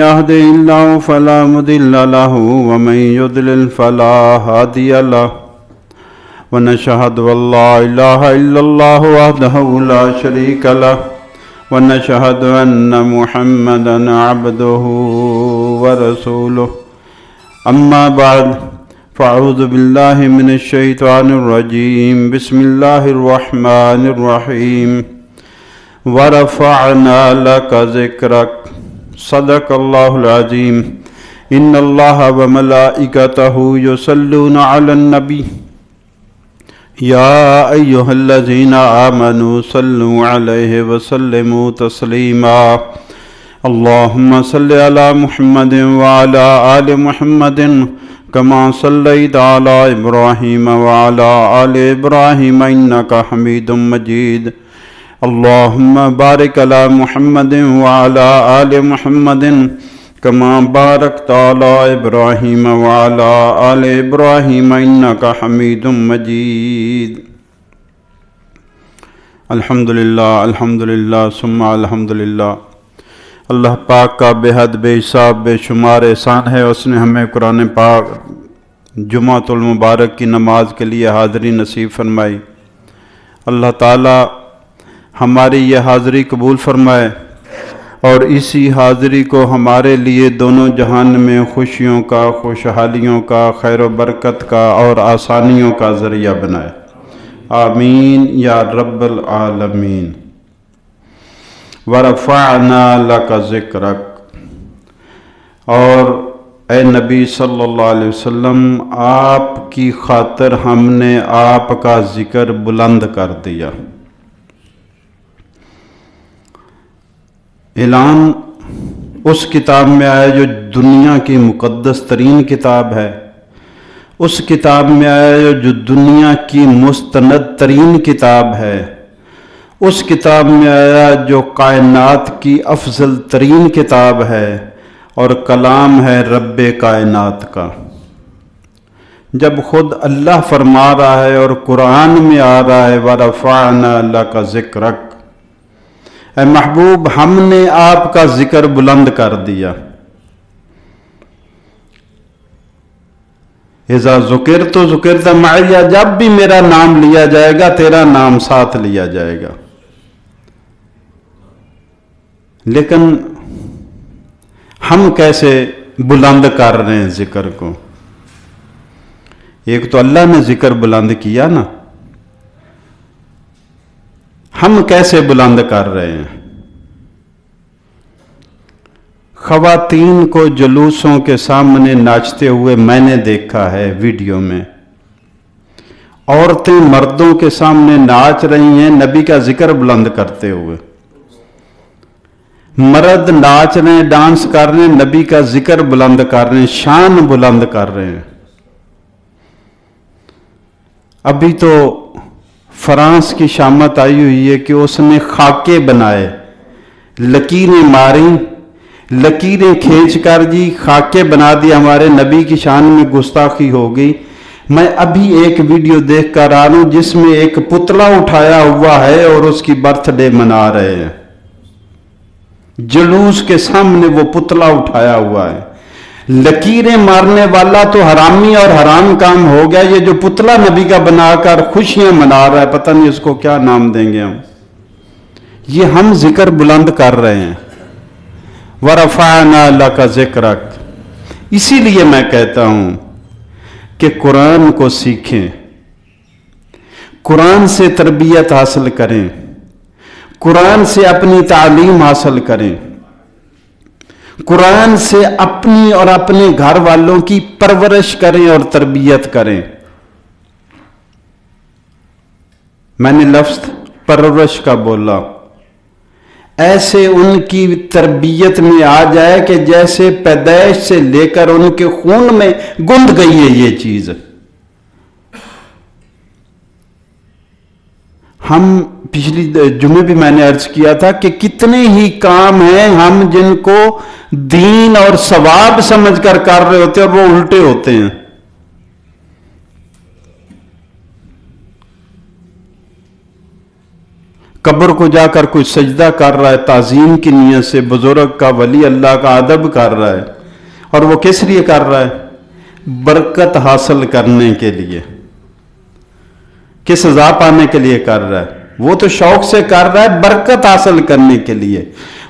يهده الله فلا مضل له ومن يضلل فلا هادي له ونشهد أن لا إله إلا الله وحده لا شريك له ونشهد أن محمدا عبده ورسوله أما بعد فأعوذ بالله من الشيطان الرجيم بسم الله الرحمن الرحيم ورفعنا لك ذكرك صدق الله العظيم إن الله وملائكته يصلون على النبي يا أيها الذين آمنوا صلوا عليه وسلموا تسليما اللهم صل على محمد وعلى آل محمد كما صليت على إبراهيم وعلى آل إبراهيم إنك حميد مجيد اللهم بارك على محمد وعلى آل محمد كما باركت على إبراهيم وعلى آل إبراهيم إنك حميد مجيد الحمدللہ ثم الحمدللہ۔ اللہ پاک کا بے حد بے حساب بے شمار احسان ہے، اس نے ہمیں قرآن پاک جمعۃ المبارک کی نماز کے لیے حاضری نصیب فرمائی۔ اللہ تعالی ہماری یہ حاضری قبول فرمائے اور اسی حاضری کو ہمارے لیے دونوں جہان میں خوشیوں کا، خوشحالیوں کا، خیر و برکت کا اور آسانیوں کا ذریعہ بنائے، آمین یا رب العالمین۔ ورفعنا لک ذکرک، اور اے نبی صلی اللہ علیہ وسلم آپ کی خاطر ہم نے آپ کا ذکر بلند کر دیا۔ اعلان اس کتاب میں آیا جو دنیا کی مقدس ترین کتاب ہے، اس کتاب میں آیا جو دنیا کی مستند ترین کتاب ہے، اس کتاب میں آیا جو کائنات کی افضل ترین کتاب ہے اور کلام ہے رب کائنات کا۔ جب خود اللہ فرما رہا ہے اور قرآن میں آ رہا ہے وَرَفَعْنَا لَكَ ذِكْرَكَ، اے محبوب ہم نے آپ کا ذکر بلند کر دیا۔ اذا ذکرت ذکرت معی، جب بھی میرا نام لیا جائے گا تیرا نام ساتھ لیا جائے گا۔ لیکن ہم کیسے بلند کر رہے ہیں ذکر کو؟ ایک تو اللہ نے ذکر بلند کیا نا، ہم کیسے بلند کر رہے ہیں؟ خواتین کو جلوسوں کے سامنے ناچتے ہوئے میں نے دیکھا ہے ویڈیو میں، عورتیں مردوں کے سامنے ناچ رہی ہیں نبی کا ذکر بلند کرتے ہوئے، مرد ناچ رہے ہیں، ڈانس کر رہے ہیں، نبی کا ذکر بلند کر رہے ہیں، شان بلند کر رہے ہیں۔ ابھی تو فرانس کی شامت آئی ہوئی ہے کہ اس نے خاکے بنائے، لکیریں ماری، لکیریں کھینچ کر جی خاکے بنا دی، ہمارے نبی کی شان میں گستاخی ہو گئی۔ میں ابھی ایک ویڈیو دیکھ کر آ رہا ہوں جس میں ایک پتلا اٹھایا ہوا ہے اور اس کی برتھ ڈے منا رہے ہیں، جلوس کے سامنے وہ پتلا اٹھایا ہوا ہے۔ لکیریں مارنے والا تو حرامی اور حرام کام ہو گیا، یہ جو پتلا نبی کا بنا کر خوشیاں منا رہا ہے، پتہ نہیں اس کو کیا نام دیں گے ہم۔ یہ ہم ذکر بلند کر رہے ہیں، وَرَفَعْنَا لَكَ ذِكْرَكَ۔ اسی لیے میں کہتا ہوں کہ قرآن کو سیکھیں، قرآن سے تربیت حاصل کریں، قرآن سے اپنی تعلیم حاصل کریں، قرآن سے اپنی اور اپنے گھر والوں کی پرورش کریں اور تربیت کریں۔ میں نے لفظ پرورش کا بولا، ایسے ان کی تربیت میں آ جائے کہ جیسے پیدائش سے لے کر ان کے خون میں گند گئی ہے یہ چیز۔ ہم پچھلی جمعے بھی میں نے عرض کیا تھا کہ کتنے ہی کام ہیں ہم جن کو دین اور ثواب سمجھ کر رہے ہوتے ہیں اور وہ الٹے ہوتے ہیں۔ قبر کو جا کر کوئی سجدہ کر رہا ہے تعظیم کی نیت سے، بزرگ کا، ولی اللہ کا ادب کر رہا ہے، اور وہ کس لیے کر رہا ہے؟ برکت حاصل کرنے کے لیے، کس سزا پانے کے لیے کر رہا ہے؟ وہ تو شوق سے کر رہا ہے برکت حاصل کرنے کے لیے،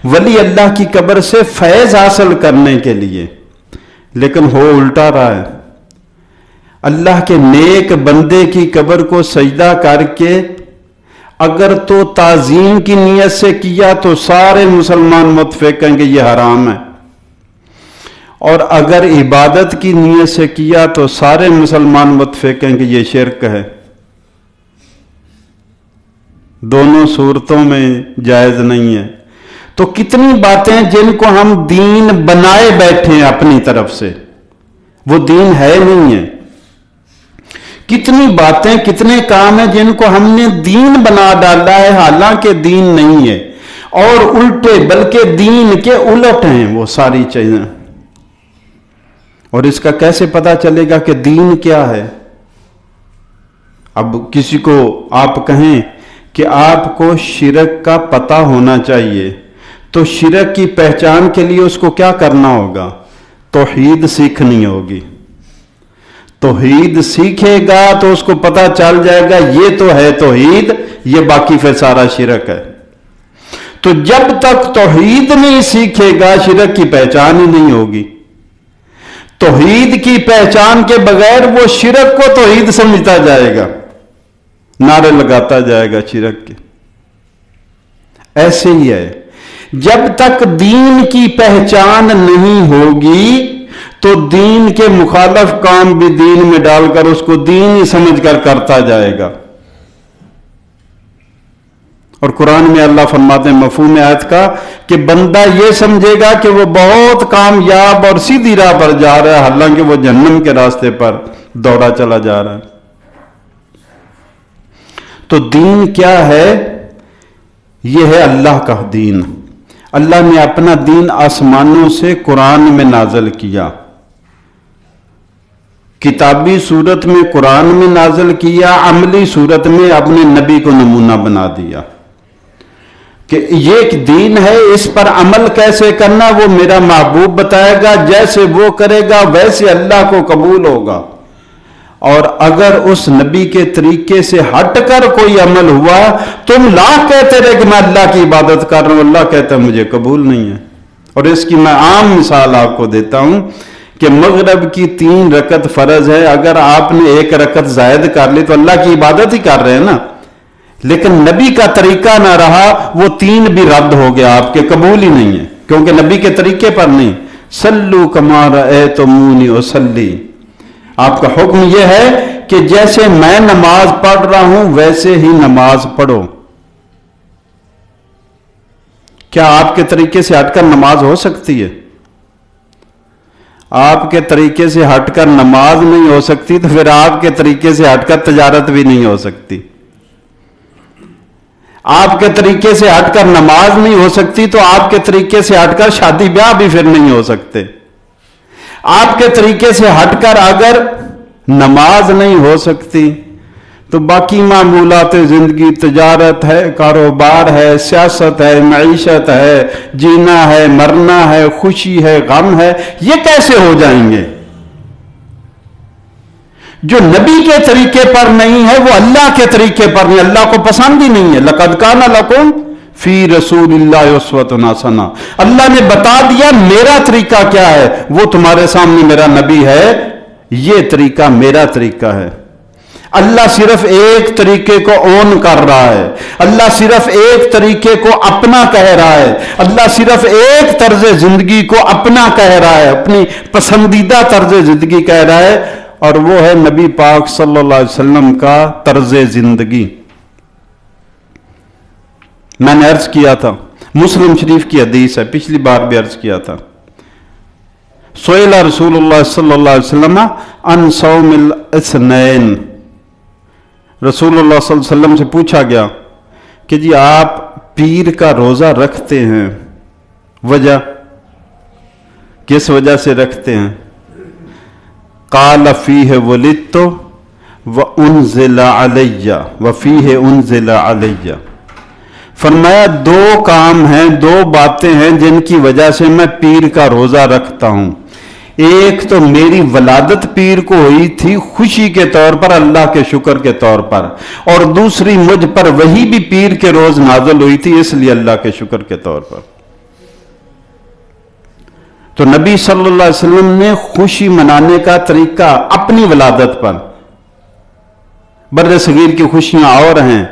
ولی اللہ کی قبر سے فیض حاصل کرنے کے لیے، لیکن ہو الٹا رہا ہے۔ اللہ کے نیک بندے کی قبر کو سجدہ کر کے اگر تو تعظیم کی نیت سے کیا تو سارے مسلمان متفق ہیں کہ یہ حرام ہے، اور اگر عبادت کی نیت سے کیا تو سارے مسلمان متفق ہیں کہ یہ شرک ہے۔ دونوں صورتوں میں جائز نہیں ہے۔ تو کتنی باتیں جن کو ہم دین بنائے بیٹھے ہیں اپنی طرف سے، وہ دین ہے نہیں ہے۔ کتنی باتیں، کتنے کام ہیں جن کو ہم نے دین بنا ڈالا ہے، حالانکہ دین نہیں ہے، اور الٹے بلکہ دین کے الٹ ہیں وہ ساری چیزیں۔ اور اس کا کیسے پتا چلے گا کہ دین کیا ہے؟ اب کسی کو آپ کہیں کہ آپ کو شرک کا پتہ ہونا چاہیے، تو شرک کی پہچان کے لیے اس کو کیا کرنا ہوگا؟ توحید سیکھنی ہوگی۔ توحید سیکھے گا تو اس کو پتا چل جائے گا یہ تو ہے توحید، یہ باقی پھر سارا شرک ہے۔ تو جب تک توحید نہیں سیکھے گا شرک کی پہچان ہی نہیں ہوگی۔ توحید کی پہچان کے بغیر وہ شرک کو توحید سمجھتا جائے گا، نعرے لگاتا جائے گا شرک کے۔ ایسے ہی ہے، جب تک دین کی پہچان نہیں ہوگی تو دین کے مخالف کام بھی دین میں ڈال کر اس کو دین ہی سمجھ کر کرتا جائے گا۔ اور قرآن میں اللہ فرماتے ہیں مفہوم آیت کا کہ بندہ یہ سمجھے گا کہ وہ بہت کامیاب اور سیدھی راہ پر جا رہا ہے، حالانکہ وہ جہنم کے راستے پر دوڑا چلا جا رہا ہے۔ تو دین کیا ہے؟ یہ ہے اللہ کا دین۔ اللہ نے اپنا دین آسمانوں سے قرآن میں نازل کیا، کتابی صورت میں قرآن میں نازل کیا، عملی صورت میں اپنے نبی کو نمونہ بنا دیا کہ یہ ایک دین ہے، اس پر عمل کیسے کرنا وہ میرا محبوب بتائے گا، جیسے وہ کرے گا ویسے اللہ کو قبول ہوگا۔ اور اگر اس نبی کے طریقے سے ہٹ کر کوئی عمل ہوا، تم لاکھ کہتے رہے کہ میں اللہ کی عبادت کر رہا ہوں، اللہ کہتا ہے مجھے قبول نہیں ہے۔ اور اس کی میں عام مثال آپ کو دیتا ہوں کہ مغرب کی 3 رکعت فرض ہے، اگر آپ نے 1 رکعت زائد کر لی تو اللہ کی عبادت ہی کر رہے ہیں نا، لیکن نبی کا طریقہ نہ رہا، وہ 3 بھی رد ہو گیا، آپ کے قبول ہی نہیں ہے، کیونکہ نبی کے طریقے پر نہیں۔ صلو کما رأیتمونی اصلی، آپ کا حکم یہ ہے کہ جیسے میں نماز پڑھ رہا ہوں ویسے ہی نماز پڑھو۔ کیا آپ کے طریقے سے ہٹ کر نماز ہو سکتی ہے؟ آپ کے طریقے سے ہٹ کر نماز نہیں ہو سکتی تو پھر آپ کے طریقے سے ہٹ کر تجارت بھی نہیں ہو سکتی۔ آپ کے طریقے سے ہٹ کر نماز نہیں ہو سکتی تو آپ کے طریقے سے ہٹ کر شادی بیاہ بھی پھر نہیں ہو سکتے۔ آپ کے طریقے سے ہٹ کر اگر نماز نہیں ہو سکتی تو باقی معمولات زندگی، تجارت ہے، کاروبار ہے، سیاست ہے، معیشت ہے، جینا ہے، مرنا ہے، خوشی ہے، غم ہے، یہ کیسے ہو جائیں گے؟ جو نبی کے طریقے پر نہیں ہے وہ اللہ کے طریقے پر نہیں، اللہ کو پسند ہی نہیں ہے۔ لَقَدْ كَانَ لَكُمْ فِي رَسُولِ اللَّهِ أُسْوَةٌ حَسَنَةٌ، اللہ نے بتا دیا میرا طریقہ کیا ہے، وہ تمہارے سامنے میرا نبی ہے، یہ طریقہ میرا طریقہ ہے۔ اللہ صرف ایک طریقے کو اون کر رہا ہے، اللہ صرف ایک طریقے کو اپنا کہہ رہا ہے، اللہ صرف ایک طرز زندگی کو اپنا کہہ رہا ہے، اپنی پسندیدہ طرز زندگی کہہ رہا ہے، اور وہ ہے نبی پاک صلی اللہ علیہ وسلم کا طرز زندگی۔ میں نے عرض کیا تھا، مسلم شریف کی حدیث ہے، پچھلی بار بھی عرض کیا تھا، سئل رسول اللہ صلی اللہ علیہ وسلم عن صوم الاثنین، رسول اللہ صلی اللہ علیہ وسلم سے پوچھا گیا کہ جی آپ پیر کا روزہ رکھتے ہیں، وجہ کس وجہ سے رکھتے ہیں؟ قال فیہ ولدت وانزل علی وفیہ انزل علی، فرمایا دو کام ہیں، دو باتیں ہیں جن کی وجہ سے میں پیر کا روزہ رکھتا ہوں۔ ایک تو میری ولادت پیر کو ہوئی تھی خوشی کے طور پر، اللہ کے شکر کے طور پر، اور دوسری مجھ پر وہی بھی پیر کے روز نازل ہوئی تھی، اس لیے اللہ کے شکر کے طور پر۔ تو نبی صلی اللہ علیہ وسلم نے خوشی منانے کا طریقہ اپنی ولادت پر، بر صغیر کی خوشیاں اور ہیں،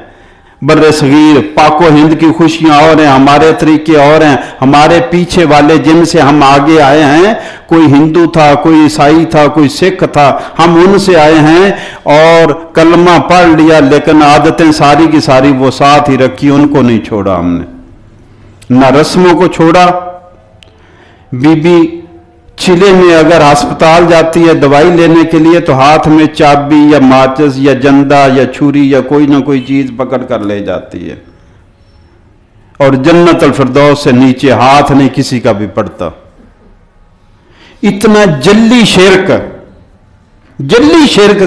بر صغیر پاک و ہند کی خوشیاں اور ہیں، ہمارے طریقے اور ہیں، ہمارے پیچھے والے جن سے ہم آگے آئے ہیں، کوئی ہندو تھا، کوئی عیسائی تھا، کوئی سکھ تھا، ہم ان سے آئے ہیں اور کلمہ پڑھ لیا، لیکن عادتیں ساری کی ساری وہ ساتھ ہی رکھی، ان کو نہیں چھوڑا ہم نے، نہ رسموں کو چھوڑا۔ بی بی چلے میں اگر ہسپتال جاتی ہے دوائی لینے کے لیے تو ہاتھ میں چابی یا ماچس یا جندہ یا چھری یا کوئی نہ کوئی چیز پکڑ کر لے جاتی ہے، اور جنت الفردوس سے نیچے ہاتھ نہیں کسی کا بھی پڑتا۔ اتنا جلی شرک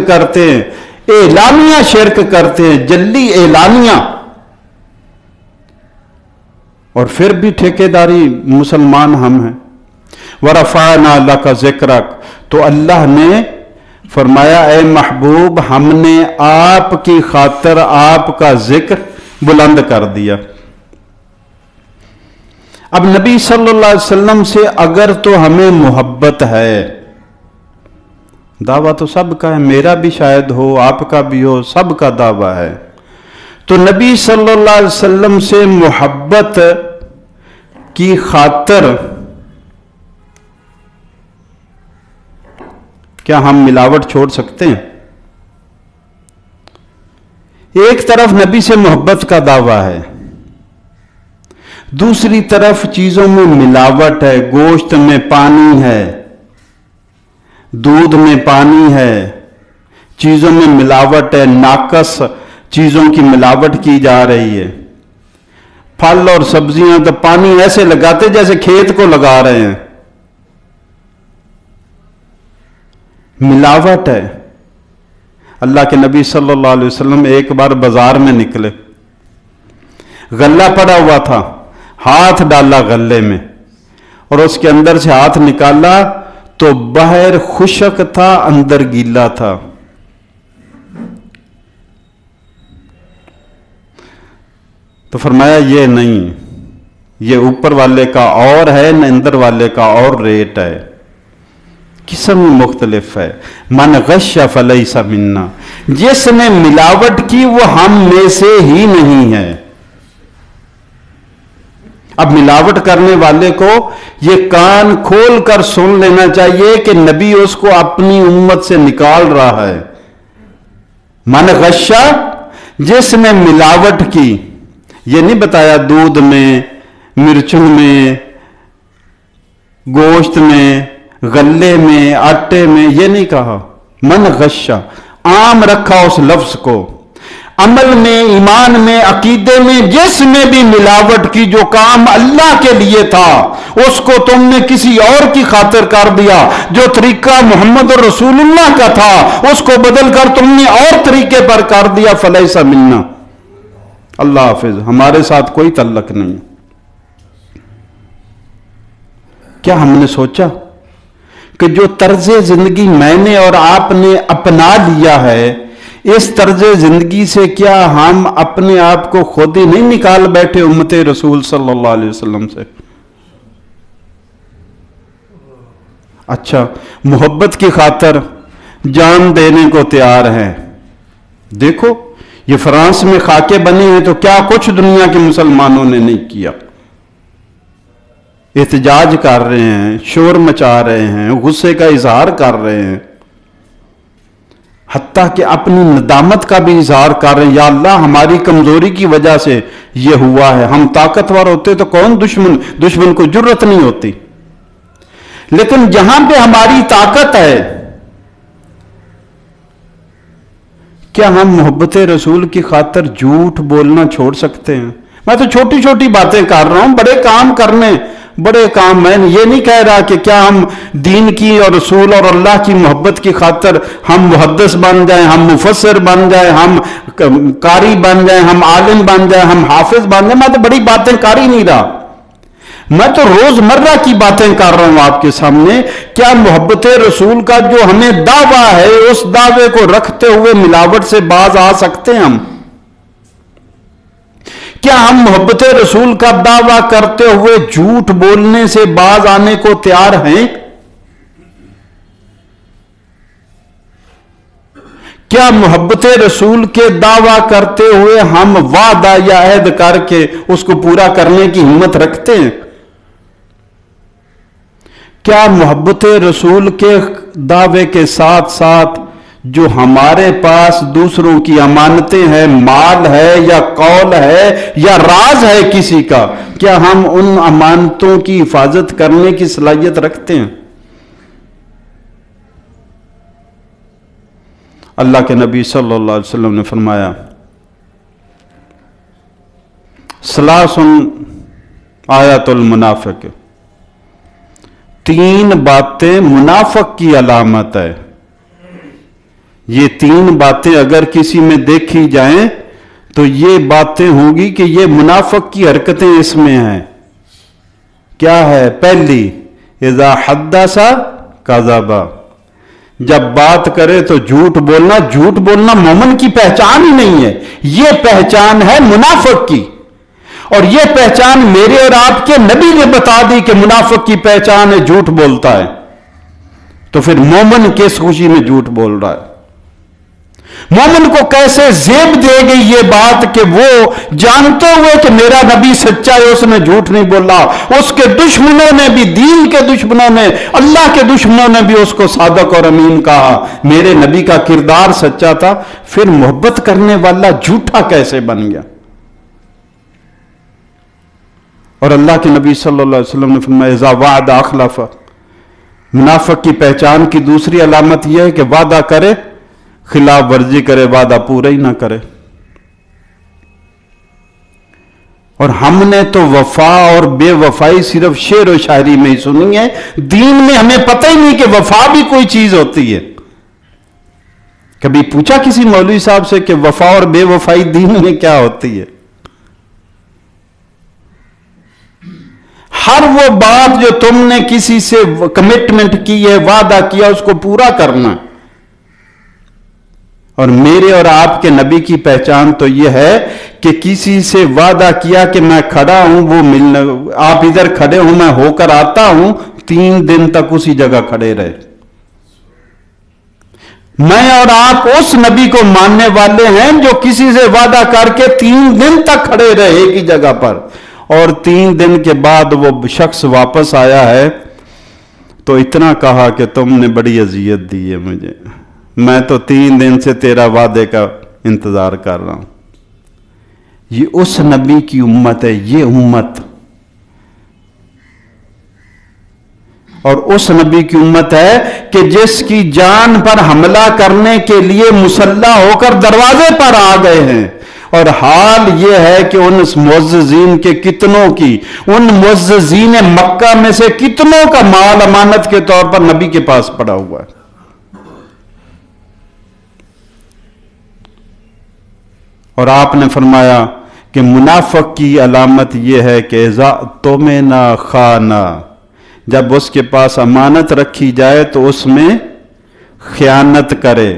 کرتے ہیں، اعلانیہ شرک کرتے ہیں، جلی اعلانیہ، اور پھر بھی ٹھیکیداری مسلمان ہم ہیں۔ وَرَفَعْنَا لَكَ ذِكْرَكَ، تو اللہ نے فرمایا اے محبوب ہم نے آپ کی خاطر آپ کا ذکر بلند کر دیا۔ اب نبی صلی اللہ علیہ وسلم سے اگر تو ہمیں محبت ہے، دعویٰ تو سب کا ہے، میرا بھی شاید ہو، آپ کا بھی ہو، سب کا دعویٰ ہے، تو نبی صلی اللہ علیہ وسلم سے محبت کی خاطر کیا ہم ملاوٹ چھوڑ سکتے ہیں؟ ایک طرف نبی سے محبت کا دعویٰ ہے، دوسری طرف چیزوں میں ملاوٹ ہے، گوشت میں پانی ہے، دودھ میں پانی ہے، چیزوں میں ملاوٹ ہے، ناقص چیزوں کی ملاوٹ کی جا رہی ہے۔ پھل اور سبزیاں تو پانی ایسے لگاتے جیسے کھیت کو لگا رہے ہیں، ملاوٹ ہے۔ اللہ کے نبی صلی اللہ علیہ وسلم ایک بار بازار میں نکلے، غلہ پڑا ہوا تھا، ہاتھ ڈالا غلے میں اور اس کے اندر سے ہاتھ نکالا تو باہر خشک تھا، اندر گیلا تھا۔ تو فرمایا یہ نہیں، یہ اوپر والے کا اور ہے، نہ اندر والے کا اور ریٹ ہے، قسم مختلف ہے۔ من غش فلیس منا، جس نے ملاوٹ کی وہ ہم میں سے ہی نہیں ہے۔ اب ملاوٹ کرنے والے کو یہ کان کھول کر سن لینا چاہیے کہ نبی اس کو اپنی امت سے نکال رہا ہے۔ من غشہ، جس نے ملاوٹ کی، یہ نہیں بتایا دودھ میں، مرچوں میں، گوشت میں، غلے میں، آٹے میں، یہ نہیں کہا۔ من غشہ، عام رکھا اس لفظ کو۔ عمل میں، ایمان میں، عقیدے میں جس میں بھی ملاوٹ کی، جو کام اللہ کے لیے تھا اس کو تم نے کسی اور کی خاطر کر دیا، جو طریقہ محمد رسول اللہ کا تھا اس کو بدل کر تم نے اور طریقے پر کر دیا، فلیس منا۔ اللہ حافظ، ہمارے ساتھ کوئی تعلق نہیں۔ کیا ہم نے سوچا کہ جو طرز زندگی میں نے اور آپ نے اپنا لیا ہے، اس طرز زندگی سے کیا ہم اپنے آپ کو خود ہی نہیں نکال بیٹھے امت رسول صلی اللہ علیہ وسلم سے؟ اچھا، محبت کی خاطر جان دینے کو تیار ہیں۔ دیکھو یہ فرانس میں خاکے بنے ہیں تو کیا کچھ دنیا کے مسلمانوں نے نہیں کیا، احتجاج کر رہے ہیں، شور مچا رہے ہیں، غصے کا اظہار کر رہے ہیں، حتیٰ کہ اپنی ندامت کا بھی اظہار کر رہے ہیں، یا اللہ ہماری کمزوری کی وجہ سے یہ ہوا ہے، ہم طاقتور ہوتے تو کون دشمن کو جرت نہیں ہوتی۔ لیکن جہاں پہ ہماری طاقت ہے، کیا ہم محبت رسول کی خاطر جھوٹ بولنا چھوڑ سکتے ہیں؟ मैं तो छोटी छोटी बातें कर रहा हूं, बड़े काम करने, बड़े काम। मैं ये नहीं कह रहा कि क्या हम दीन की और रसूल और अल्लाह की मोहब्बत की खातिर हम मुहद्दिस बन जाएं, हम मुफस्सिर बन जाएं, हम कारी बन जाएं, हम आलिम बन जाएं, हम हाफिज बन जाएं। मैं तो बड़ी बातें कर ही नहीं रहा, मैं तो रोजमर्रा की बातें कर रहा हूं आपके सामने। क्या मोहब्बत रसूल का जो हमें दावा है, उस दावे को रखते हुए मिलावट से बाज आ सकते हैं हम? क्या हम मोहब्बत रसूल का दावा करते हुए झूठ बोलने से बाज आने को तैयार हैं? क्या मोहब्बत रसूल के दावा करते हुए हम वादा या अहद करके उसको पूरा करने की हिम्मत रखते हैं? क्या मोहब्बत रसूल के दावे के साथ साथ जो हमारे पास दूसरों की अमानतें हैं, माल है या कौल है या राज है किसी का, क्या हम उन अमानतों की हिफाजत करने की सलाहियत रखते हैं? अल्लाह के नबी सल्लल्लाहु अलैहि वसल्लम ने फरमाया, सलासुन आयातुल मुनाफिक, 3 बातें मुनाफिक की अलामत है। ये 3 बातें अगर किसी में देखी जाएं तो ये बातें होगी कि ये मुनाफिक की हरकतें इसमें हैं। क्या है? पहली, इज़ा हद्दसा कज़बा, जब बात करे तो झूठ बोलना। झूठ बोलना मोमिन की पहचान ही नहीं है, ये पहचान है मुनाफिक की। और ये पहचान मेरे और आपके नबी ने बता दी कि मुनाफिक की पहचान है झूठ बोलता है। तो फिर मोमिन किस खुशी में झूठ बोल रहा है? मोमिन को कैसे जेब दे गई ये बात कि वो जानते हुए कि मेरा नबी सच्चा है, उसने झूठ नहीं बोला। उसके दुश्मनों ने भी, दीन के दुश्मनों ने, अल्लाह के दुश्मनों ने भी उसको सादक और अमीन कहा। मेरे नबी का किरदार सच्चा था, फिर मोहब्बत करने वाला झूठा कैसे बन गया? और अल्लाह के नबी सल्लल्लाहु अलैहि वसल्लम ने फरमाया, इज़ा वादा अखलफा, मुनाफिक की पहचान की दूसरी अलामत यह है कि वादा करे, खिलाफ वर्जी करे, वादा पूरा ही ना करे। और हमने तो वफा और बेवफाई सिर्फ शेर और शायरी में ही सुनी है, दीन में हमें पता ही नहीं कि वफा भी कोई चीज होती है। कभी पूछा किसी मौलवी साहब से कि वफा और बेवफाई दीन में क्या होती है? हर वो बात जो तुमने किसी से कमिटमेंट की है, वादा किया, उसको पूरा करना। और मेरे और आपके नबी की पहचान तो यह है कि किसी से वादा किया कि मैं खड़ा हूं, वो मिलने, आप इधर खड़े हो, मैं होकर आता हूं, 3 दिन तक उसी जगह खड़े रहे। मैं और आप उस नबी को मानने वाले हैं जो किसी से वादा करके 3 दिन तक खड़े रहे एक ही जगह पर, और 3 दिन के बाद वो शख्स वापस आया है तो इतना कहा कि तुमने बड़ी अजियत दी है मुझे, मैं तो 3 दिन से तेरा वादे का इंतजार कर रहा हूं। ये उस नबी की उम्मत है, ये उम्मत। और उस नबी की उम्मत है कि जिसकी जान पर हमला करने के लिए मुसल्ला होकर दरवाजे पर आ गए हैं। और हाल यह है कि उन मुअज़्ज़िज़ीन के कितनों की, उन मुअज़्ज़िज़ीन मक्का में से कितनों का माल अमानत के तौर पर नबी के पास पड़ा हुआ है। और आपने फरमाया कि मुनाफिक की अलामत यह है कि इज़ा तुमिना खाना, जब उसके पास अमानत रखी जाए तो उसमें खयानत करे।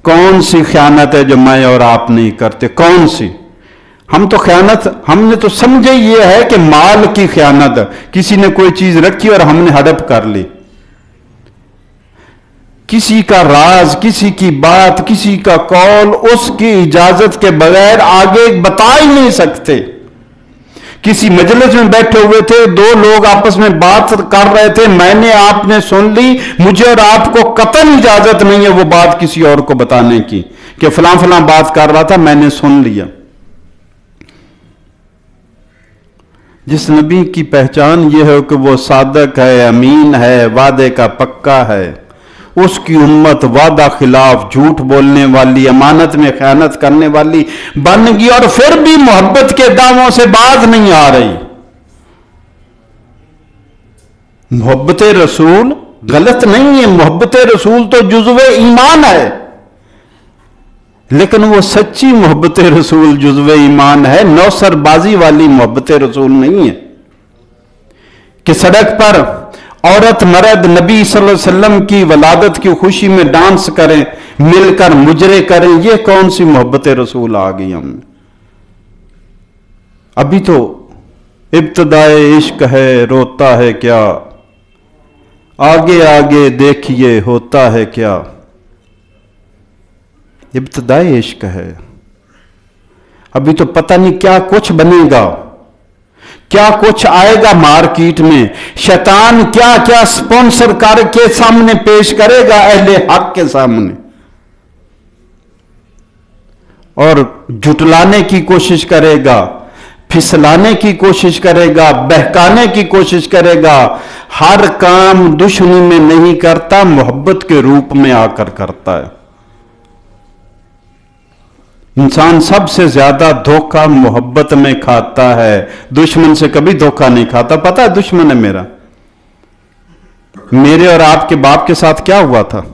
कौन सी खयानत है जो मैं और आप नहीं करते? कौन सी? हम तो खयानत, हमने तो समझे ये है कि माल की खयानत, किसी ने कोई चीज रखी और हमने हड़प कर ली। किसी का राज, किसी की बात, किसी का कौल उसकी इजाजत के बगैर आगे बता ही नहीं सकते। किसी मजलिस में बैठे हुए थे, 2 लोग आपस में बात कर रहे थे, मैंने आपने सुन ली, मुझे और आपको कतई इजाजत नहीं है वो बात किसी और को बताने की कि फलां फलां बात कर रहा था, मैंने सुन लिया। जिस नबी की पहचान यह है कि वो सादक है, अमीन है, वादे का पक्का है, उसकी उम्मत वादा खिलाफ, झूठ बोलने वाली, अमानत में खयानत करने वाली बन गई और फिर भी मोहब्बत के दावों से बाज नहीं आ रही। मोहब्बत रसूल गलत नहीं है, मोहब्बत रसूल तो जुज़्वे ईमान है, लेकिन वो सच्ची मोहब्बत रसूल जुज़्वे ईमान है, नौसरबाजी वाली मोहब्बत रसूल नहीं है कि सड़क पर औरत मर्द नबी सल्लल्लाहु अलैहि वसल्लम की वलादत की खुशी में डांस करें, मिलकर मुजरे करें। ये कौन सी मोहब्बत रसूल आ गई हम? अभी तो इब्तिदाए इश्क है, रोता है क्या, आगे आगे देखिए होता है क्या। इब्तिदाए इश्क है, अभी तो पता नहीं क्या कुछ बनेगा, क्या कुछ आएगा मार्केट में, शैतान क्या क्या स्पॉन्सर करके सामने पेश करेगा अहले हक के सामने, और झुटलाने की कोशिश करेगा, फिसलाने की कोशिश करेगा, बहकाने की कोशिश करेगा। हर काम दुश्मनी में नहीं करता, मोहब्बत के रूप में आकर करता है। इंसान सबसे ज्यादा धोखा मोहब्बत में खाता है, दुश्मन से कभी धोखा नहीं खाता। पता है दुश्मन है मेरा, मेरे और आपके बाप के साथ क्या हुआ था?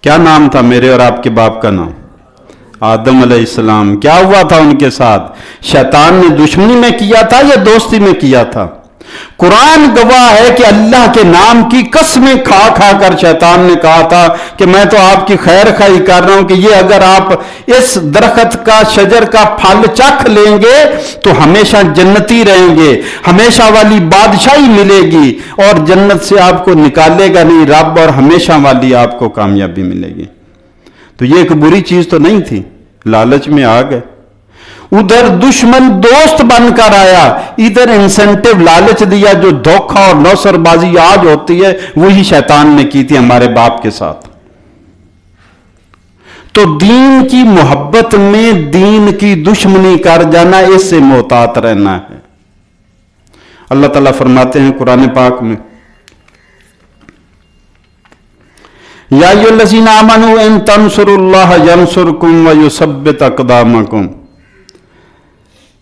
क्या नाम था मेरे और आपके बाप का? नाम आदम अलैहिस्सलाम। क्या हुआ था उनके साथ? शैतान ने दुश्मनी में किया था या दोस्ती में किया था? कुरान गवाह है कि अल्लाह के नाम की कसमें खा खा कर शैतान ने कहा था कि मैं तो आपकी खैर खाई कर रहा हूं कि ये अगर आप इस दरख्त का, शजर का फल चख लेंगे तो हमेशा जन्नती रहेंगे, हमेशा वाली बादशाही मिलेगी और जन्नत से आपको निकालेगा नहीं रब, और हमेशा वाली आपको कामयाबी मिलेगी। तो ये एक बुरी चीज तो नहीं थी, लालच में आ गए। उधर दुश्मन दोस्त बनकर आया, इधर इंसेंटिव लालच दिया। जो धोखा और नौसरबाजी आज होती है वही शैतान ने की थी हमारे बाप के साथ। तो दीन की मोहब्बत में दीन की दुश्मनी कर जाना, इससे मोहतात रहना है। अल्लाह ताला फरमाते हैं कुरान पाक में, या अय्युहल्लज़ीना आमनू इन तंसुरुल्लाह यंसुरकुम व युसब्बित अक़दामकुम।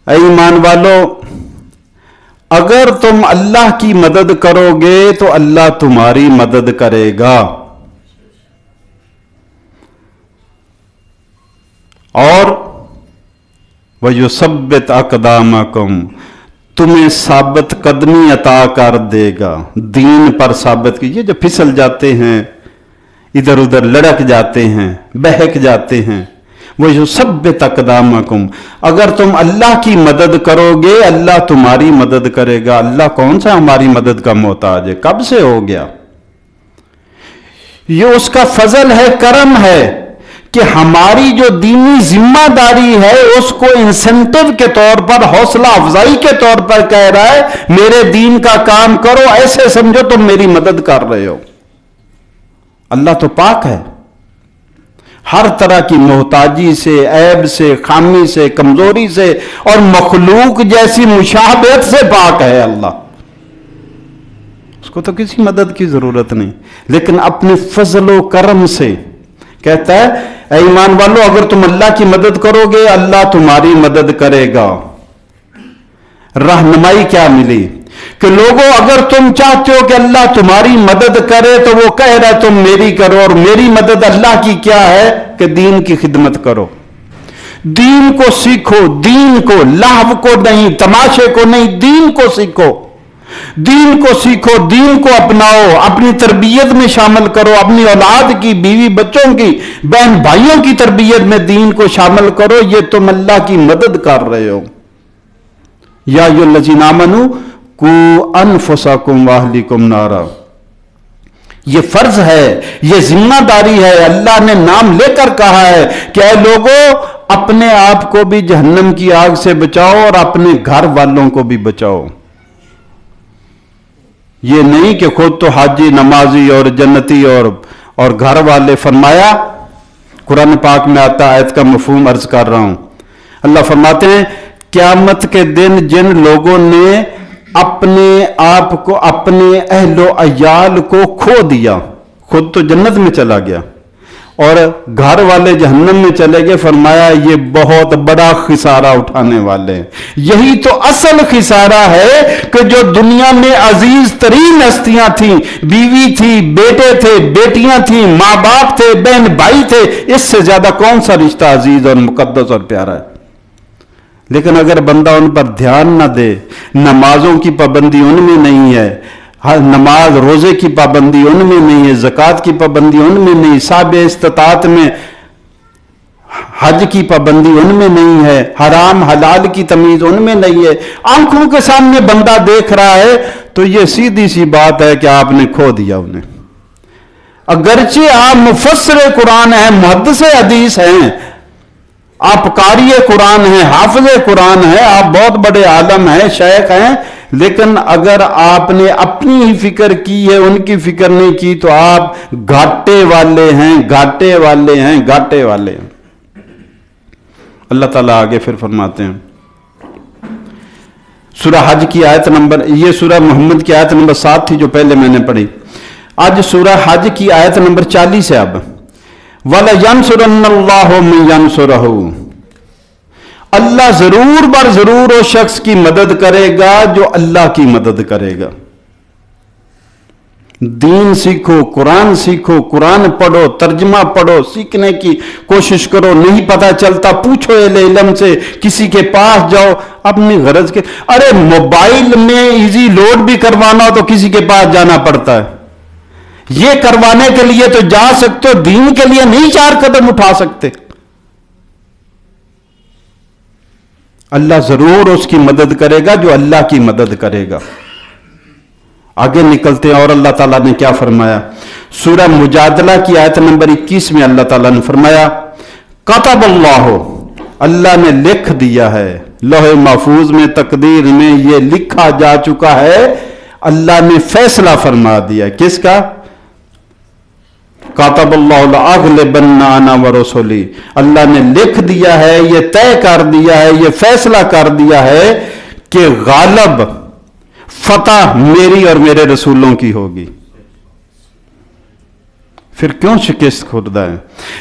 ऐ ईमान वालो, अगर तुम अल्लाह की मदद करोगे तो अल्लाह तुम्हारी मदद करेगा, और वह युसब्बित अक़दामकुम, तुम्हें साबित कदमी अता कर देगा। दीन पर साबित कीजिए। जो फिसल जाते हैं, इधर उधर लड़क जाते हैं, बहक जाते हैं, वो युसब्बित अक़दामकुम, अगर तुम अल्लाह की मदद करोगे अल्लाह तुम्हारी मदद करेगा। अल्लाह कौन सा हमारी मदद का मोहताज है? कब से हो गया? ये उसका फजल है, करम है कि हमारी जो दीनी जिम्मेदारी है उसको इंसेंटिव के तौर पर, हौसला अफजाई के तौर पर कह रहा है मेरे दीन का काम करो, ऐसे समझो तुम मेरी मदद कर रहे हो। अल्लाह तो पाक है, हर तरह की मोहताजी से, ऐब से, खामी से, कमजोरी से और मखलूक जैसी मुशाबहत से पाक है अल्लाह। उसको तो किसी मदद की जरूरत नहीं, लेकिन अपने फजलो करम से कहता है ऐ ईमान वालों, अगर तुम अल्लाह की मदद करोगे अल्लाह तुम्हारी मदद करेगा। रहनुमाई क्या मिली कि लोगों, अगर तुम चाहते हो कि अल्लाह तुम्हारी मदद करे तो वो कह रहा है तुम मेरी करो, और मेरी मदद अल्लाह की क्या है कि दीन की खिदमत करो, दीन को सीखो, दीन को, लाभ को नहीं, तमाशे को नहीं, दीन को सीखो, दीन को सीखो, दीन को अपनाओ, अपनी तरबियत में शामिल करो, अपनी औलाद की, बीवी बच्चों की, बहन भाइयों की तरबियत में दीन को शामिल करो। ये तुम अल्लाह की मदद कर रहे हो। या अय्युहल्लज़ीना आमनू कू अनफुसकुम व अहलीकुम नारा, ये फर्ज है, ये जिम्मेदारी है। अल्लाह ने नाम लेकर कहा है कि ऐ लोगों, अपने आप को भी जहन्नम की आग से बचाओ और अपने घर वालों को भी बचाओ। ये नहीं कि खुद तो हाजी, नमाजी और जन्नती और घर वाले। फरमाया, कुरान पाक में आता है, आयत का मफहूम अर्ज कर रहा हूं। अल्लाह फरमाते हैं, क़यामत के दिन जिन लोगों ने अपने आप को, अपने अहलो अयाल को खो दिया। खुद तो जन्नत में चला गया और घर वाले जहन्नम में चले गए। फरमाया ये बहुत बड़ा खिसारा उठाने वाले हैं। यही तो असल खिसारा है कि जो दुनिया में अजीज तरीन हस्तियां थी, बीवी थी, बेटे थे, बेटियां थी, मां बाप थे, बहन भाई थे, इससे ज्यादा कौन सा रिश्ता अजीज और मुकद्दस और प्यारा है। लेकिन अगर बंदा उन पर ध्यान ना दे, नमाजों की पाबंदी उनमें नहीं है, नमाज रोजे की पाबंदी उनमें नहीं है, ज़कात की पाबंदी उनमें नहीं, साब इस्तात में हज की पाबंदी उनमें नहीं है, हराम हलाल की तमीज उनमें नहीं है, आंखों के सामने बंदा देख रहा है, तो यह सीधी सी बात है कि आपने खो दिया उन्हें। अगरचे आप मुफस्सिर कुरान हैं, मुहद्दिस हदीस हैं, आप कारी कुरान हैं, हाफिज कुरान हैं, आप बहुत बड़े आलम हैं, शेख हैं, लेकिन अगर आपने अपनी ही फिक्र की है, उनकी फिक्र नहीं की, तो आप घाटे वाले हैं, घाटे वाले हैं, घाटे वाले हैं। अल्लाह ताला आगे फिर फरमाते हैं, सूरह हज की आयत नंबर, ये सूरह मोहम्मद की आयत नंबर 7 थी जो पहले मैंने पढ़ी। आज सूरह हज की आयत नंबर 40 है। अब वला यंसुरन्नल्लाहु मन यंसुरहु, अल्लाह जरूर बर जरूर उस शख्स की मदद करेगा जो अल्लाह की मदद करेगा। दीन सीखो, कुरान सीखो, कुरान पढ़ो, तर्जमा पढ़ो, सीखने की कोशिश करो। नहीं पता चलता पूछो इल्म से, किसी के पास जाओ अपनी गरज के। अरे मोबाइल में इजी लोड भी करवाना हो तो किसी के पास जाना पड़ता है। ये करवाने के लिए तो जा सकते हो, दीन के लिए नहीं 4 कदम उठा सकते। अल्लाह जरूर उसकी मदद करेगा जो अल्लाह की मदद करेगा। आगे निकलते हैं और अल्लाह ताला ने क्या फरमाया। सूरह मुजादला की आयत नंबर 21 में अल्लाह ताला ने फरमाया, कतबल्लाहु, अल्लाह ने लिख दिया है, लौहे महफूज में, तकदीर में यह लिखा जा चुका है। अल्लाह ने फैसला फरमा दिया। किसका? कातबल्लाहु लअग़लिबन्ना अना व रसूली, अल्लाह ने लिख दिया है, यह तय कर दिया है, यह फैसला कर दिया है कि गालिब फतह मेरी और मेरे रसूलों की होगी। फिर क्यों शिकस्त खुर्दा है?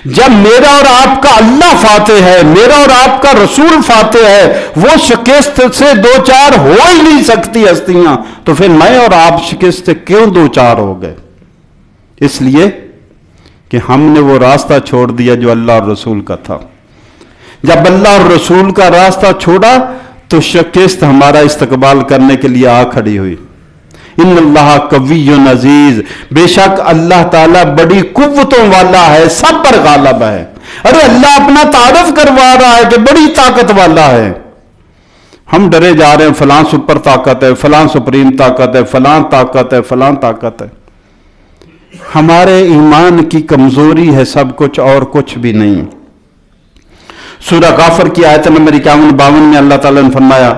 जब मेरा और आपका अल्लाह फातेह है, मेरा और आपका रसूल फातेह है, वो शिकस्त से 2-4 हो ही नहीं सकती हस्तियां, तो फिर मैं और आप शिकस्त से क्यों 2-4 हो गए? इसलिए कि हमने वो रास्ता छोड़ दिया जो अल्लाह और रसूल का था। जब अल्लाह और रसूल का रास्ता छोड़ा तो शिकस्त हमारा इस्तकबाल करने के लिए आ खड़ी हुई। इन्नल्लाह कविय्युन अजीज, बेशक अल्लाह ताला बड़ी कुव्वतों वाला है, सब पर गालिब है। अरे अल्लाह अपना तारुफ करवा रहा है कि बड़ी ताकत वाला है। हम डरे जा रहे हैं, फलां सुपर ताकत है, फलां सुप्रीम ताकत है, फलां ताकत है, फलां ताकत है। हमारे ईमान की कमजोरी है सब कुछ और कुछ भी नहीं। सूरह गाफिर की आयत नंबर 51-52 में अल्लाह ताला ने फरमाया,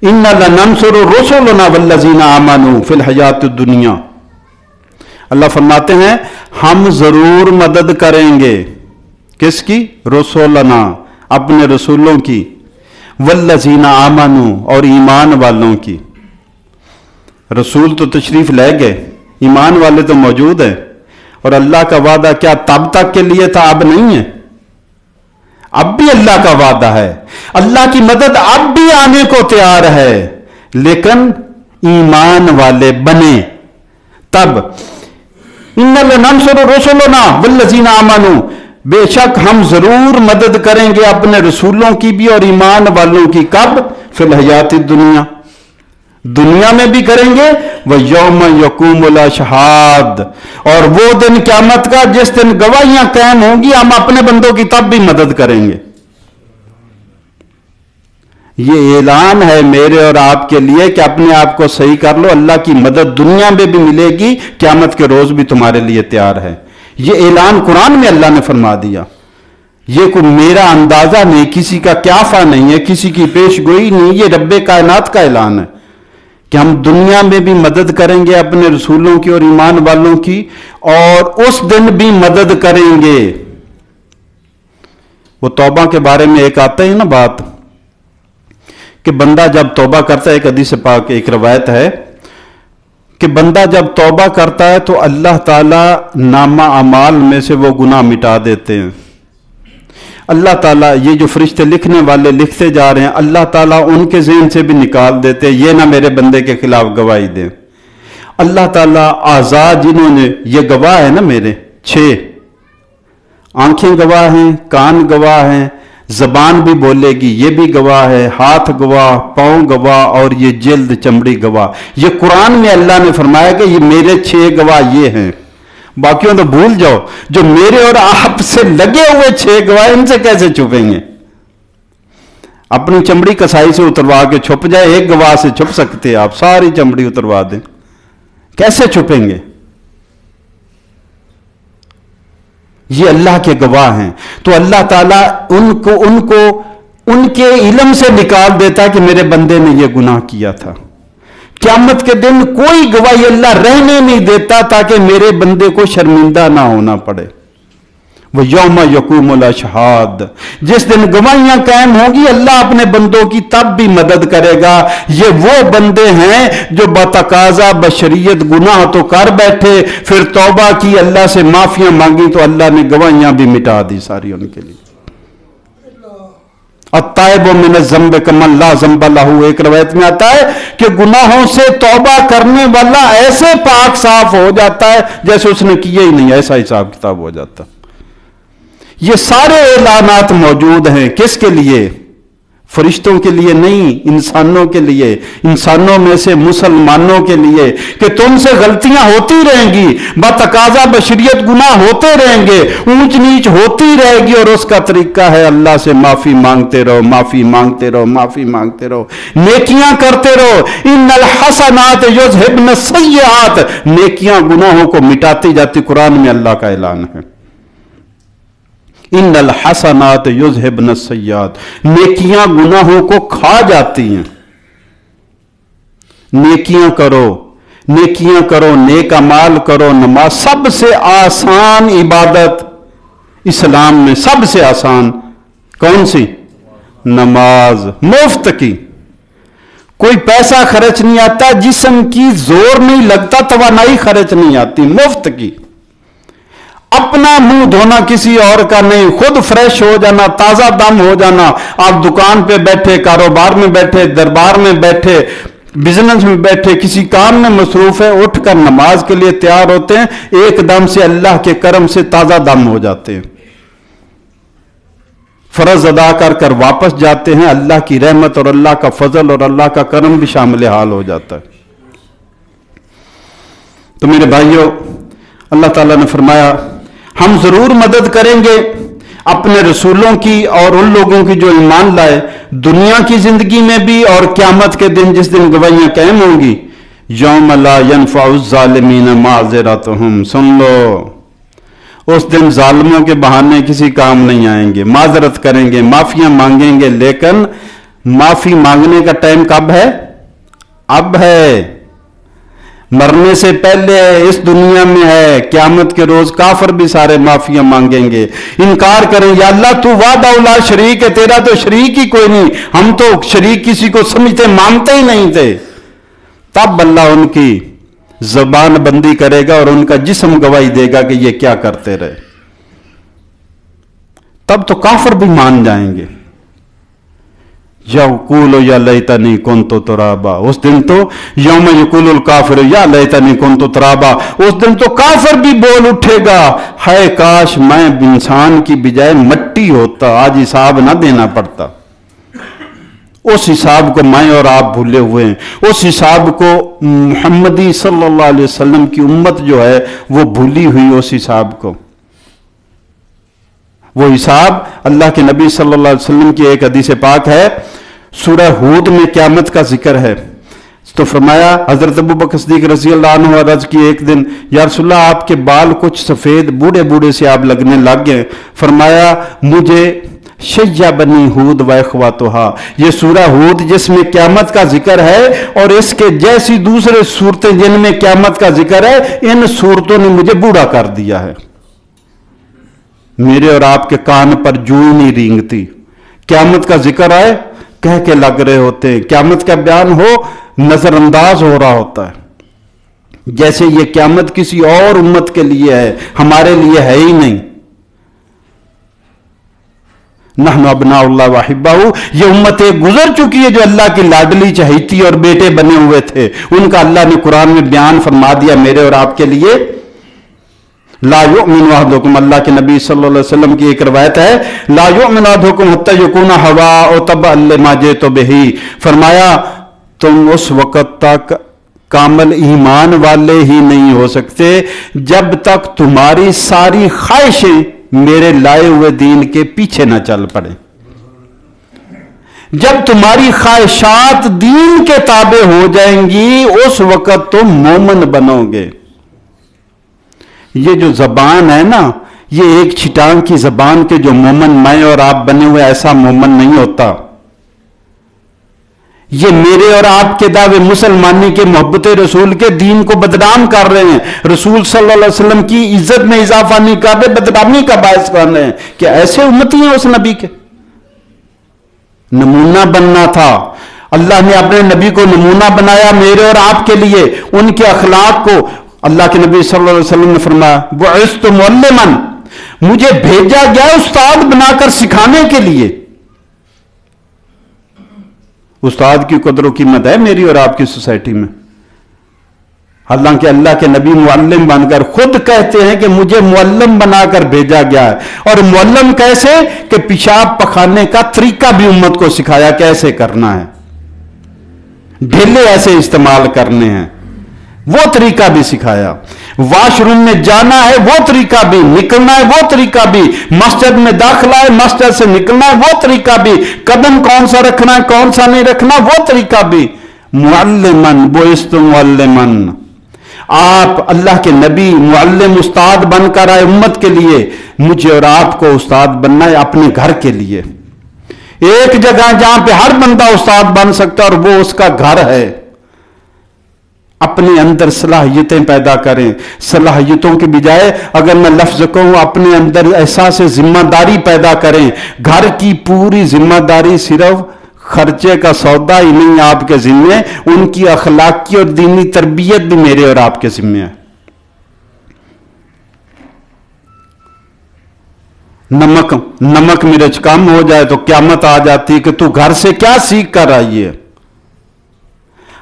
इन्ना लनंसुरु रुसुलना वल्लज़ीना आमनू फिल हयातिद दुनिया। अल्लाह फरमाते हैं हम जरूर मदद करेंगे। किसकी? रुसुलना, अपने रसूलों की, वल्लज़ीना आमनू, और ईमान वालों की। रसूल तो तशरीफ ले गए, ईमान वाले तो मौजूद हैं। और अल्लाह का वादा क्या तब तक के लिए था, अब नहीं है। अब भी अल्लाह का वादा है, अल्लाह की मदद अब भी आने को तैयार है, लेकिन ईमान वाले बने तब। इन्नल नंसुरु रुसुलना वल्लज़ीना आमनू, बेशक हम जरूर मदद करेंगे अपने रसूलों की भी और ईमान वालों की। कब? फिल हयातिद दुनिया, दुनिया में भी करेंगे। व यौम यक़ूमुल अशहाद, और वो दिन क़यामत का जिस दिन गवाहियां कायम होंगी, हम अपने बंदों की तब भी मदद करेंगे। ये ऐलान है मेरे और आपके लिए कि अपने आप को सही कर लो, अल्लाह की मदद दुनिया में भी मिलेगी, क़यामत के रोज भी तुम्हारे लिए तैयार है। ये ऐलान कुरान में अल्लाह ने फरमा दिया। ये कोई मेरा अंदाजा नहीं, किसी का क्याफा नहीं है, किसी की पेशगोई नहीं, ये रब्बे कायनात का ऐलान है कि हम दुनिया में भी मदद करेंगे अपने रसूलों की और ईमान वालों की, और उस दिन भी मदद करेंगे। वो तौबा के बारे में एक आता है ना बात کہ بندہ جب توبہ کرتا ہے، ایک حدیث پاک ایک روایت ہے کہ بندہ جب توبہ کرتا ہے تو اللہ تعالیٰ نامہ اعمال میں سے وہ گناہ مٹا دیتے ہیں. اللہ تعالیٰ یہ جو فرشتے لکھنے والے لکھتے جا رہے ہیں، اللہ تعالیٰ ان کے ذہن سے بھی نکال دیتے ہیں، یہ نہ میرے بندے کے خلاف گواہی دیں. اللہ تعالیٰ اعضاء جنہوں نے، یہ گواہ ہے نا میرے 6 آنکھیں گواہ ہیں، کان گواہ ہیں، زبان بھی بولے گی یہ بھی گواہ ہے، ہاتھ گواہ، پاؤں گواہ، اور یہ جلد چمڑی گواہ. یہ قرآن میں اللہ نے فرمایا کہ یہ میرے 6 گواہ یہ ہیں. باقیوں تو بھول جاؤ، جو میرے اور آپ سے لگے ہوئے 6 گواہ ان سے کیسے چھپیں گے؟ اپنی چمڑی کسائی سے اتروا کے چھپ جائے، ایک گواہ سے چھپ سکتے آپ، ساری چمڑی اتروا دیں، کیسے چھپیں گے؟ یہ اللہ کے گواہ ہیں. تو اللہ تعالیٰ ان کو ان کے علم سے نکال دیتا کہ میرے بندے نے یہ گناہ کیا تھا. قیامت کے دن کوئی گواہی اللہ رہنے نہیں دیتا تاکہ میرے بندے کو شرمندہ نہ ہونا پڑے. وہ یوم یقوم الاشہاد، جس دن گواہیاں قائم ہوں گی اللہ اپنے بندوں کی تب بھی مدد کرے گا. یہ وہ بندے ہیں جو بتقاضا بشریت گناہ تو کر بیٹھے، پھر توبہ کی، اللہ سے معافیاں مانگی تو اللہ نے گواہیاں بھی مٹا دی ساری ان کے لیے. التائب من الذنب کمن لا ذنب لہ، ایک روایت میں آتا ہے کہ گناہوں سے توبہ کرنے والا ایسے پاک صاف ہو جاتا ہے جیسے اس نے کیا ہی نہیں، ایسا حساب کتاب ہو جاتا. یہ سارے اعلانات موجود ہیں کس کے لیے؟ فرشتوں کے لیے نہیں، انسانوں کے لیے، انسانوں میں سے مسلمانوں کے لیے، کہ تم سے غلطیاں ہوتی رہیں گی، بتقاضا بشریت گناہ ہوتے رہیں گے، اونچ نیچ ہوتی رہے گی، اور اس کا طریقہ ہے اللہ سے معافی مانگتے رہو، معافی مانگتے رہو، معافی مانگتے رہو، نیکیاں کرتے رہو. ان الحسنات یذہبن السیئات، نیکیاں گناہوں کو مٹاتی جاتی. قرآن میں اللہ کا اعلان ہے ان الحسنات یذہبن السیئات، نیکیاں گناہوں کو کھا جاتی ہیں. نیکیاں کرو، نیکیاں کرو، نیک اعمال کرو. نماز سب سے آسان عبادت اسلام میں، سب سے آسان کون سی؟ نماز، مفت کی، کوئی پیسہ خرچ نہیں آتا، جسم کی زور نہیں لگتا، توانائی خرچ نہیں آتی، مفت کی. اپنا منہ دھونا کسی اور کا نہیں، خود فریش ہو جانا، تازہ دم ہو جانا. آپ دکان پہ بیٹھے، کاروبار میں بیٹھے، دربار میں بیٹھے، بزنس میں بیٹھے، کسی کام میں مصروف ہے، اٹھ کر نماز کے لیے تیار ہوتے ہیں، ایک دم سے اللہ کے کرم سے تازہ دم ہو جاتے ہیں. فرض ادا کر کر واپس جاتے ہیں، اللہ کی رحمت اور اللہ کا فضل اور اللہ کا کرم بھی شامل حال ہو جاتا ہے. تو میرے بھائیوں، اللہ تعالیٰ نے فرمایا ہم ضرور مدد کریں گے اپنے رسولوں کی اور ان لوگوں کی جو ایمان لائے، دنیا کی زندگی میں بھی اور قیامت کے دن جس دن گواہیاں قائم ہوں گی. یوم لا ينفع الظالمین معذرتہم، سن لو اس دن ظالموں کے بہانے کسی کام نہیں آئیں گے. معذرت کریں گے، معافیاں مانگیں گے، لیکن معافی مانگنے کا ٹائم کب ہے؟ اب ہے، مرنے سے پہلے اس دنیا میں ہے. قیامت کے روز کافر بھی سارے معافیاں مانگیں گے، انکار کریں، یا اللہ تو وحدہ لا شریک ہے، تیرا تو شریک ہی کوئی نہیں، ہم تو شریک کسی کو سمجھتے مانتے ہی نہیں تھے. تب اللہ ان کی زبان بندی کرے گا اور ان کا جسم گواہی دے گا کہ یہ کیا کرتے رہے. تب تو کافر بھی مان جائیں گے. یقول یا لیتنی کنت ترابا، اس دن تو یوم یقول الکافر یا لیتنی کنت ترابا، اس دن تو کافر بھی بول اٹھے گا، ہائے کاش میں انسان کی بجائے مٹی ہوتا، آج حساب نہ دینا پڑتا. اس حساب کو میں اور آپ بھولے ہوئے ہیں، اس حساب کو محمدی صلی اللہ علیہ وسلم کی امت جو ہے وہ بھولی ہوئی، اس حساب کو. وہ حساب اللہ کے نبی صلی اللہ علیہ وسلم کی ایک حدیث پاک ہے، سورہ ہود میں قیامت کا ذکر ہے. تو فرمایا، حضرت ابوبکر صدیق رضی اللہ عنہ عرض کی ایک دن، یا رسول اللہ آپ کے بال کچھ سفید بوڑھے بوڑھے سے آپ لگنے لگ گئے. فرمایا مجھے شیع بنی ہود و اخواتہا، یہ سورہ ہود جس میں قیامت کا ذکر ہے اور اس کے جیسی دوسرے صورتیں جن میں قیامت کا ذکر ہے، ان صورتوں نے مجھے بوڑھا کر دیا ہے. میرے اور آپ کے کان پر جو نہیں رینگتی. قیامت کا ذکر آئے، कह के लग रहे होते हैं, क़यामत का बयान हो नजरअंदाज हो रहा होता है, जैसे ये क़यामत किसी और उम्मत के लिए है, हमारे लिए है ही नहीं। नहनु अब्नाउल्लाह व अहिब्बाहु, ये उम्मतें गुजर चुकी है जो अल्लाह की लाडली चहेती और बेटे बने हुए थे, उनका अल्लाह ने कुरान में बयान फरमा दिया मेरे और आपके लिए। ला युमिनु अहदुकुम, अल्लाह के नबी सल्लल्लाहु अलैहि वसल्लम की एक रवायत है, ला युमिनु अहदुकुम हत्ता यकुना हवा और तबअन लिमा जितु बिही, फरमाया तुम उस वक्त तक कामल ईमान वाले ही नहीं हो सकते जब तक तुम्हारी सारी ख्वाहिशें मेरे लाए हुए दीन के पीछे ना चल पड़े। जब तुम्हारी ख्वाहिशात दीन के ताबे हो जाएंगी उस वक्त तुम मोमन बनोगे। ये जो जबान है ना, ये एक छिटांग की जबान के जो मोमन मैं और आप बने हुए, ऐसा मोमन नहीं होता। ये मेरे और आपके दावे मुसलमानी के, मोहब्बत रसूल के, दीन को बदनाम कर रहे हैं, रसूल सल्लल्लाहु अलैहि वसल्लम की इज्जत में इजाफा नहीं कर रहे, बदनामी का बायस बन रहे हैं। क्या ऐसे उम्मती हैं उस नबी के? नमूना बनना था, अल्लाह ने अपने नबी को नमूना बनाया मेरे और आपके लिए। उनके अखलाक को अल्लाह के नबी सल्लल्लाहु अलैहि वसल्लम ने फरमाया बुइस्तु मुअल्लिमन, मुझे भेजा गया उस्ताद बनाकर सिखाने के लिए। उस्ताद की कदर कीमत है मेरी और आपकी सोसाइटी में। हालांकि अल्लाह के नबी मुअल्लिम बनकर खुद कहते हैं कि मुझे मुअल्लिम बनाकर भेजा गया है। और मुअल्लिम कैसे? कि पेशाब पखाने का तरीका भी उम्मत को सिखाया, कैसे करना है, ढेले ऐसे इस्तेमाल करने हैं, वो तरीका भी सिखाया। वॉशरूम में जाना है वो तरीका भी, निकलना है वो तरीका भी, मस्जिद में दाखिला है, मस्जिद से निकलना है वो तरीका भी, कदम कौन सा रखना है कौन सा नहीं रखना वो तरीका भी। मुअल्लिमन बुइस्तु मुअल्लिमन, आप अल्लाह के नबी मुअल्लिम उस्ताद बनकर आए उम्मत के लिए। मुझे और आपको उस्ताद बनना है अपने घर के लिए। एक जगह जहां पे हर बंदा उस्ताद बन सकता है और वो उसका घर है। अपने अंदर सलाहियतें पैदा करें। सलाहियतों के बजाय अगर मैं लफ्ज कहूं, अपने अंदर एहसास जिम्मेदारी पैदा करें। घर की पूरी जिम्मेदारी सिर्फ खर्चे का सौदा ही नहीं आपके जिम्मे, उनकी अखलाकी और दीनी तरबियत भी मेरे और आपके जिम्मे है। नमक मिर्च कम हो जाए तो क़यामत आ जाती है कि तू घर से क्या सीख कर आई है।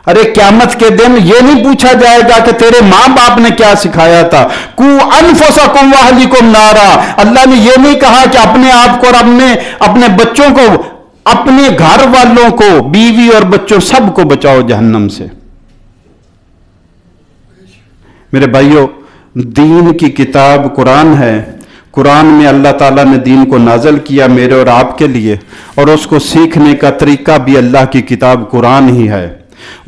अरे क़यामत के दिन ये नहीं पूछा जाएगा कि तेरे मां बाप ने क्या सिखाया था। कु अनफुसकुम व अहलिकुम नारा, अल्लाह ने ये नहीं कहा कि अपने आप को और अपने बच्चों को, अपने घर वालों को, बीवी और बच्चों सबको बचाओ जहन्नम से। मेरे भाइयों, दीन की किताब कुरान है। कुरान में अल्लाह ताला ने दीन को नाजल किया मेरे और आपके लिए, और उसको सीखने का तरीका भी अल्लाह की किताब कुरान ही है।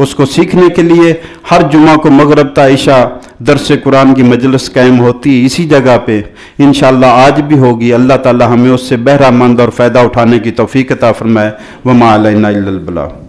उसको सीखने के लिए हर जुमा को मगरिब ता इशा दर्स कुरान की मजलिस कायम होती है इसी जगह पे। इंशाअल्लाह आज भी होगी। अल्लाह ताला हमें उससे बहरामंद और फ़ायदा उठाने की तौफीक अता फरमाए। वमा अलैना इल्लल बलाग।